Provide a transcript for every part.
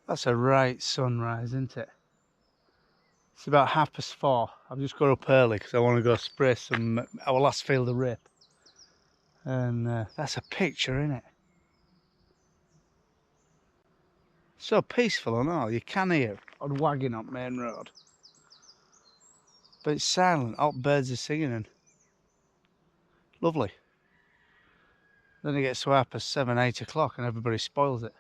That's a right sunrise, isn't it? It's about 4:30. I've just got up early because I want to go spray some our last field of rape. And that's a picture, isn't it? So peaceful and all. You can hear on wagging up main road. But it's silent. All birds are singing and lovely. Then it gets to 7:30, 8 o'clock and everybody spoils it.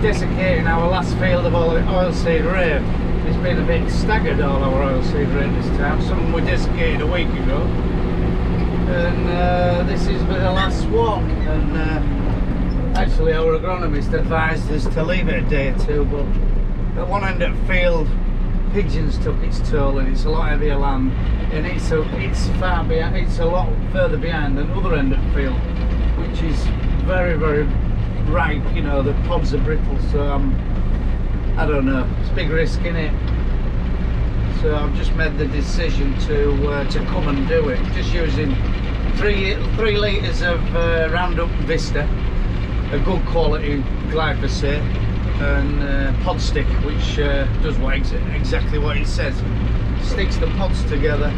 Desiccating our last field of oilseed rape. It's been a bit staggered, all our oilseed rape this time. Some we desiccated a week ago. And this is the last walk. And actually our agronomist advised us to leave it a day or two, but at one end of the field pigeons took its toll and it's a lot heavier land and it's far behind, it's a lot further behind than the other end of the field, which is very, very ripe, you know, the pods are brittle, so I don't know, it's a big risk in it. So I've just made the decision to come and do it, just using 3 litres of Roundup Vista, a good quality glyphosate, and pod stick, which does exactly what it says. Sticks the pods together.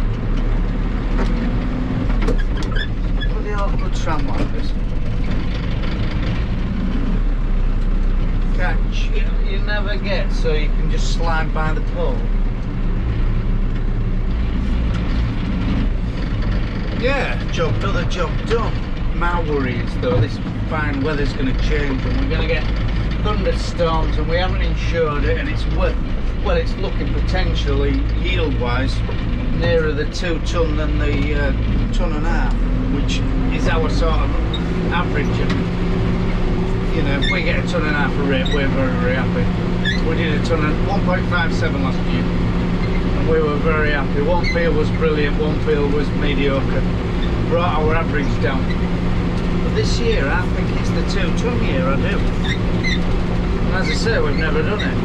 Bloody awkward tram like this. Catch you never get, so you can just slide by the pole. Yeah, job done, the job done. My worry is though, this fine weather's going to change and we're going to get thunderstorms and we haven't insured it, and it's it's looking potentially yield wise nearer the 2 tonne than the 1.5 tonne, which is our sort of average. You know, if we get 1.5 tonne of rape, we're very, very happy. We did 1.57 last year and we were very happy. One field was brilliant, one field was mediocre, brought our average down. But this year I think it's the 2 tonne year, I do. As I say, we've never done it.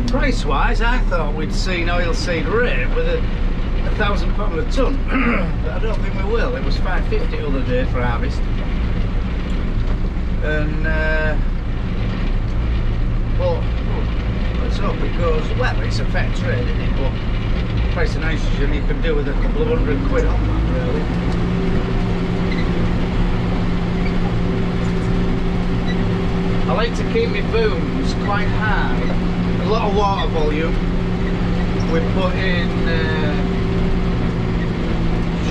Price wise, I thought we'd seen oilseed rape with £1,000 a tonne, but I don't think we will. It was £5.50 the other day for harvest. And well, let's hope it goes well. It's a fair trade, isn't it? But the price of nitrogen you could do with a couple of £100 on that, really. I like to keep my booms quite high. A lot of water volume. We put in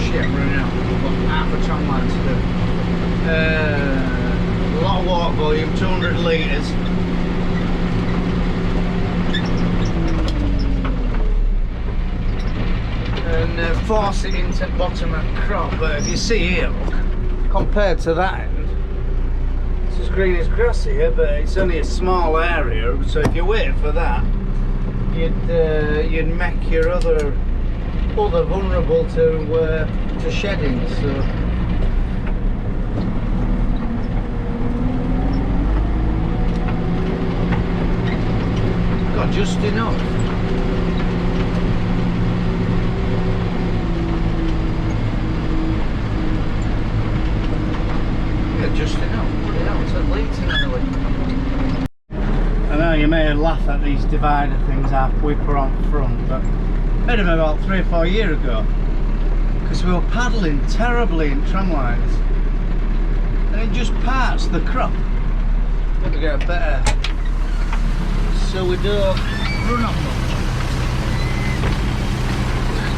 shit, I'm running out. We've got half a tram line to do. A lot of water volume, 200 litres. And force it into the bottom of the crop. But if you see here, look, compared to that end, it's as green as grass here, but it's only a small area, so if you wait for that, you'd make your other vulnerable to shedding. So got just enough. Yeah, just enough. I know you may laugh at these divider things I whipper on front, but I made them about 3 or 4 years ago because we were paddling terribly in tram lines and it just parts the crop. Got to get better so we don't run up much.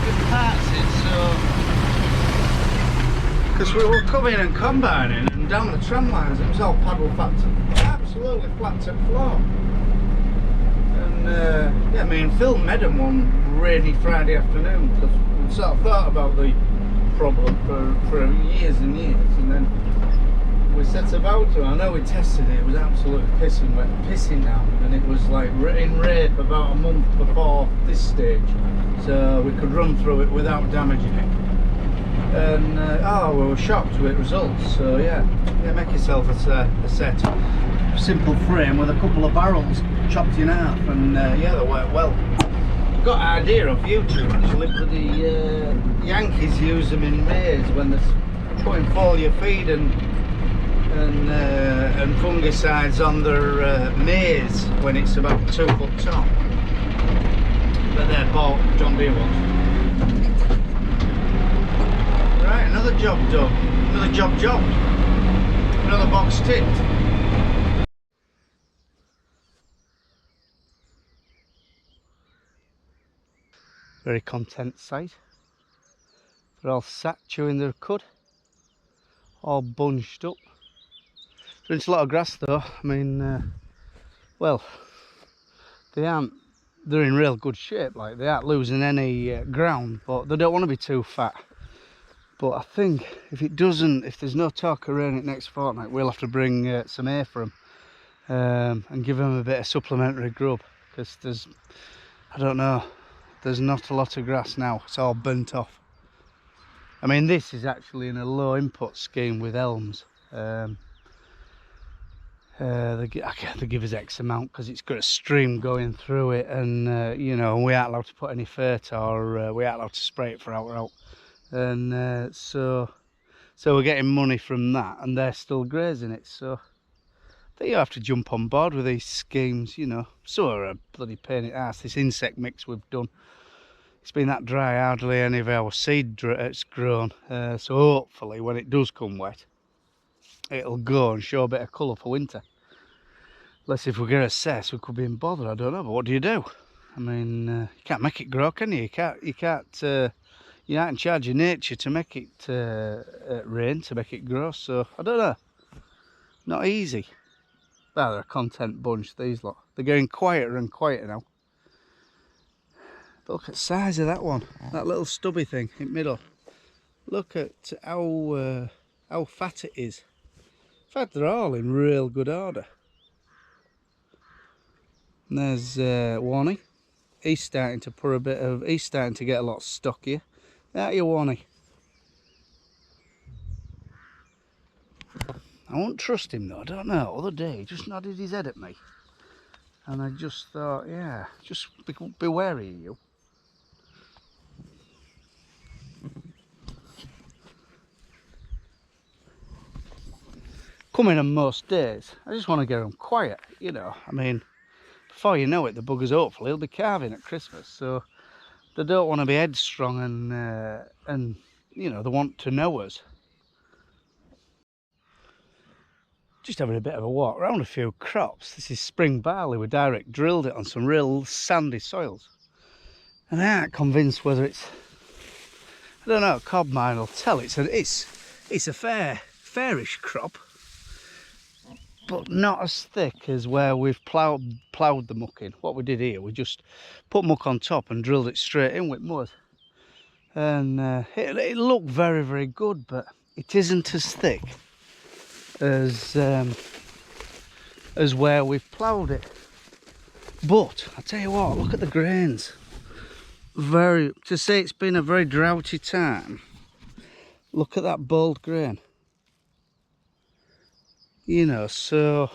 It parts it, so because we were coming and combining and down the tram lines it was all paddle flat to, absolutely flat to floor. And yeah, me and Phil made them one rainy Friday afternoon because we sort of thought about the problem for years and years, and then we set about to. I know we tested it, it was absolutely pissing down, and it was like in rape about a month before this stage, so we could run through it without damaging it. And oh, we were shocked with results. So yeah, make yourself a set simple frame with a couple of barrels chopped in half, and yeah, they work well. Got an idea off YouTube actually, but the Yankees use them in maize when they're putting foliar feed and and fungicides on their maize when it's about 2 foot tall. But they're bought John Deere ones. Right, another job done. Another job jobbed. Another box ticked. Very content sight. They're all sat chewing their cud, all bunched up. There's a lot of grass though. I mean, well, they're in real good shape, like they aren't losing any ground, but they don't want to be too fat. But I think if there's no talk of rain next fortnight, we'll have to bring some hay for them and give them a bit of supplementary grub, because I don't know, there's not a lot of grass now. It's all burnt off. I mean, this is actually in a low input scheme with elms. They give us X amount because it's got a stream going through it, and you know, we aren't allowed to put any fert, or we aren't allowed to spray it for out, and so we're getting money from that, and they're still grazing it. So I think you have to jump on board with these schemes, you know. Some are a bloody pain in the arse. This insect mix we've done, it's been that dry, hardly any of our seed has grown. So hopefully when it does come wet, it'll go and show a bit of colour for winter. Unless if we get a cess, we could be in bother. I don't know, but what do you do? I mean, you can't make it grow, can you? You're not in charge of nature to make it rain, to make it grow. So I don't know. Not easy. Well, they're a content bunch, these lot. They're getting quieter and quieter now. But look at the size of that one, that little stubby thing in the middle. Look at how fat it is. In fact, they're all in real good order. And there's Warnie. He's starting to get a lot stockier. That you, Warnie. I won't trust him though, I don't know. Other day he just nodded his head at me, and I just thought, yeah, just be wary of you. Coming on most days, I just want to get them quiet, you know. I mean, before you know it, the buggers hopefully will be calving at Christmas, so they don't want to be headstrong, and you know, they want to know us. Just having a bit of a walk around a few crops. This is spring barley. We direct drilled it on some real sandy soils, and I aren't convinced whether it's, I don't know, cob mine will tell. It's a fairish crop, but not as thick as where we've ploughed the muck in. What we did here, we just put muck on top and drilled it straight in with mud, and it looked very, very good, but it isn't as thick as where we've ploughed it. But I tell you what, look at the grains. To say it's been a very droughty time, look at that bold grain. You know, so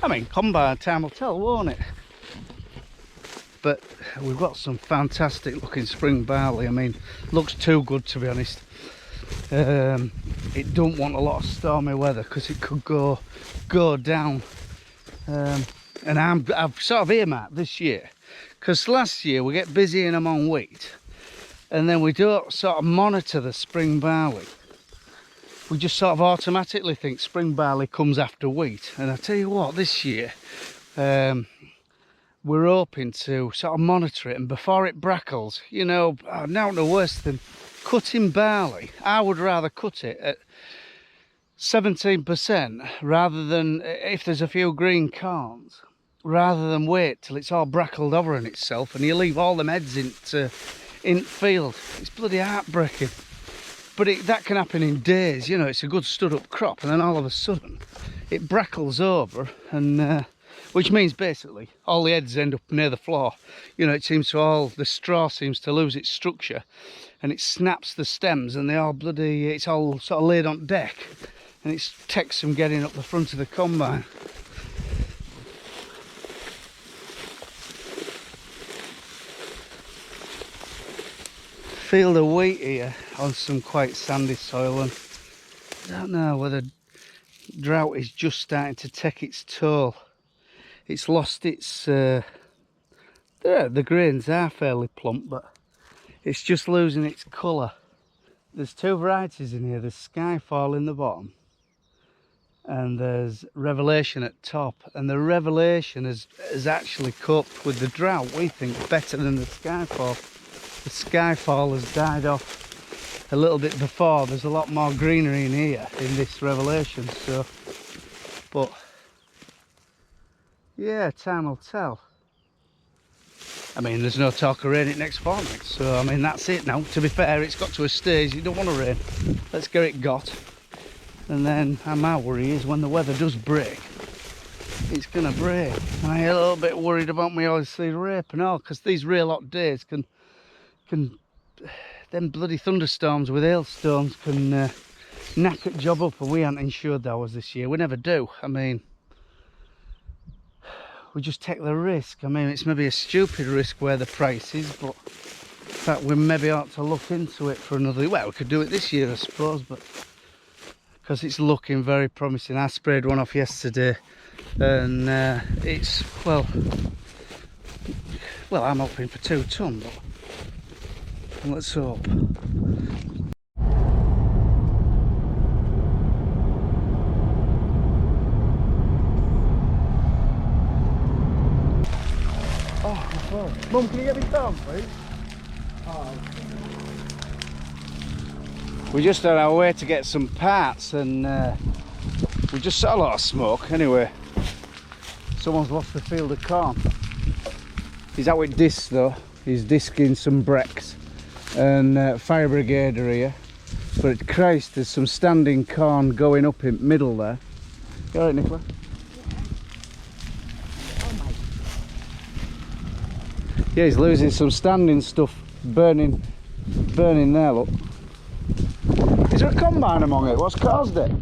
I mean, combine time will tell, won't it? But we've got some fantastic looking spring barley. I mean, looks too good to be honest. It don't want a lot of stormy weather because it could go down, and I've sort of earmarked this year, because last year we get busy in them on wheat, and then we don't sort of monitor the spring barley. We just sort of automatically think spring barley comes after wheat, and I tell you what, this year we're hoping to sort of monitor it, and before it brackles, you know, now no worse than cutting barley. I would rather cut it at 17% rather than, if there's a few green corns, rather than wait till it's all brackled over in itself and you leave all them heads in field. It's bloody heartbreaking. But that can happen in days, you know. It's a good stood up crop, and then all of a sudden it brackles over, and which means basically all the heads end up near the floor. You know, the straw seems to lose its structure, and it snaps the stems, and it's all sort of laid on deck, and it takes them getting up the front of the combine. Field of wheat here on some quite sandy soil, and I don't know whether drought is just starting to take its toll. It's lost its the grains are fairly plump, but it's just losing its colour. There's two varieties in here. There's Skyfall in the bottom and there's Revelation at top, and the Revelation has actually coped with the drought, we think, better than the Skyfall. The Skyfall has died off a little bit before. There's a lot more greenery in here in this Revelation, so, but yeah, time will tell. I mean, there's no talk of rain in next fortnight, so I mean, that's it now. To be fair, it's got to a stage you don't want to rain. Let's get it got. And then my worry is when the weather does break, it's going to break. And I'm a little bit worried about my oilseed rape and all, because these real hot days can them bloody thunderstorms with hailstones can knack a job up, and we aren't insured ours this year. We never do. I mean, we just take the risk. I mean, it's maybe a stupid risk where the price is, but in fact we maybe ought to look into it for another, well, we could do it this year I suppose, but because it's looking very promising. I sprayed one off yesterday and it's, well, I'm hoping for 2 tonne, but let's hope. Oh, Mum, can you get me down, please? Oh. We're just on our way to get some parts, and we just saw a lot of smoke. Anyway, someone's lost the field of corn. He's out with discs though. He's disking some brecks, and fire brigade are here. But Christ, there's some standing corn going up in the middle there. You alright, Nicola? Yeah, he's losing some standing stuff, burning there, look. Is there a combine among it? What's caused it?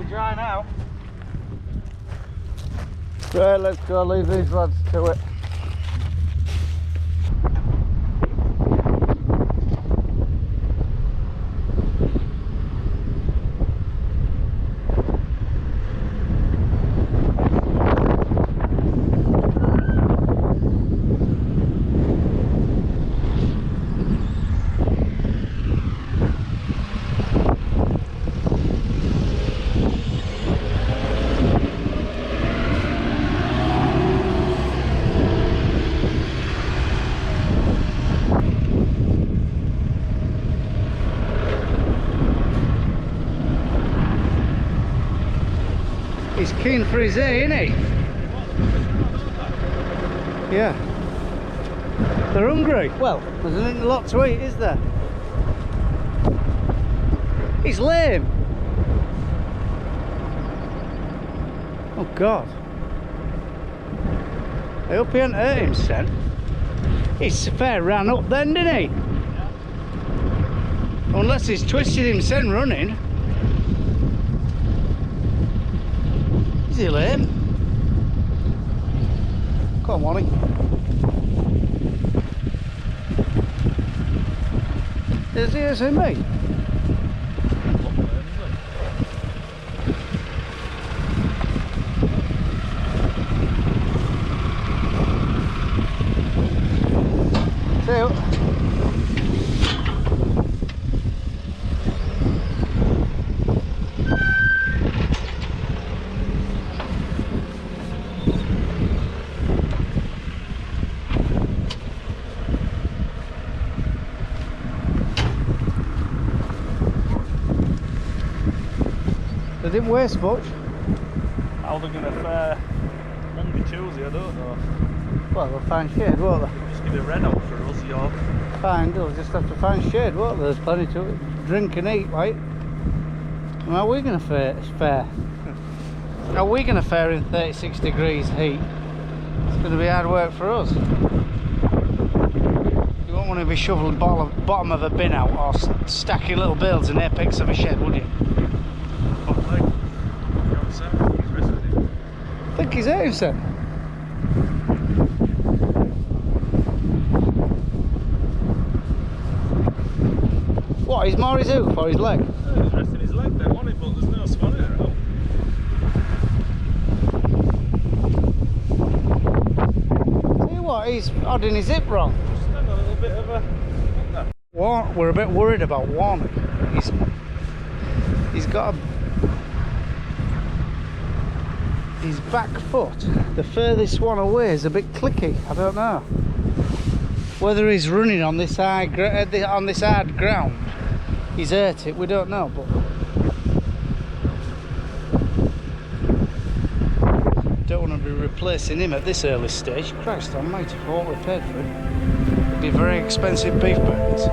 Dry now. Right, let's go, leave these lads to it. He's keen for his hay, isn't he? Yeah. They're hungry. Well, there's a lot to eat, is there? He's lame. Oh God. I hope he hadn't hurt him, son. He's fair ran up then, didn't he? Unless he's twisted him, son, running. Is he lame? Come on, Wally. Is he as in me? They didn't waste much. How they're going to fare Monday, Tuesday, I don't know. Well, they'll find shade, won't they? Just give it red out for us, York. Fine, they'll just have to find shade, won't they? There's plenty to drink and eat, right? And how are we going to fare? How are we going to fare in 36 degrees heat? It's going to be hard work for us. You won't want to be shoveling bottom of a bin out or stacking little bales in the apex of a shed, would you? I think he's hurt himself. What, he's more his hoof or his leg? Yeah, he's resting his leg there, wasn't it? But there's no swan in it at all. Tell you what, he's holding his hip wrong. Just a little bit of a... We're a bit worried about Warner. He's got his back foot, the furthest one away, is a bit clicky. I don't know whether he's running on this hard ground. He's hurt it. We don't know, but don't want to be replacing him at this early stage. Christ almighty, for what we paid for him. It'd be very expensive beef burgers.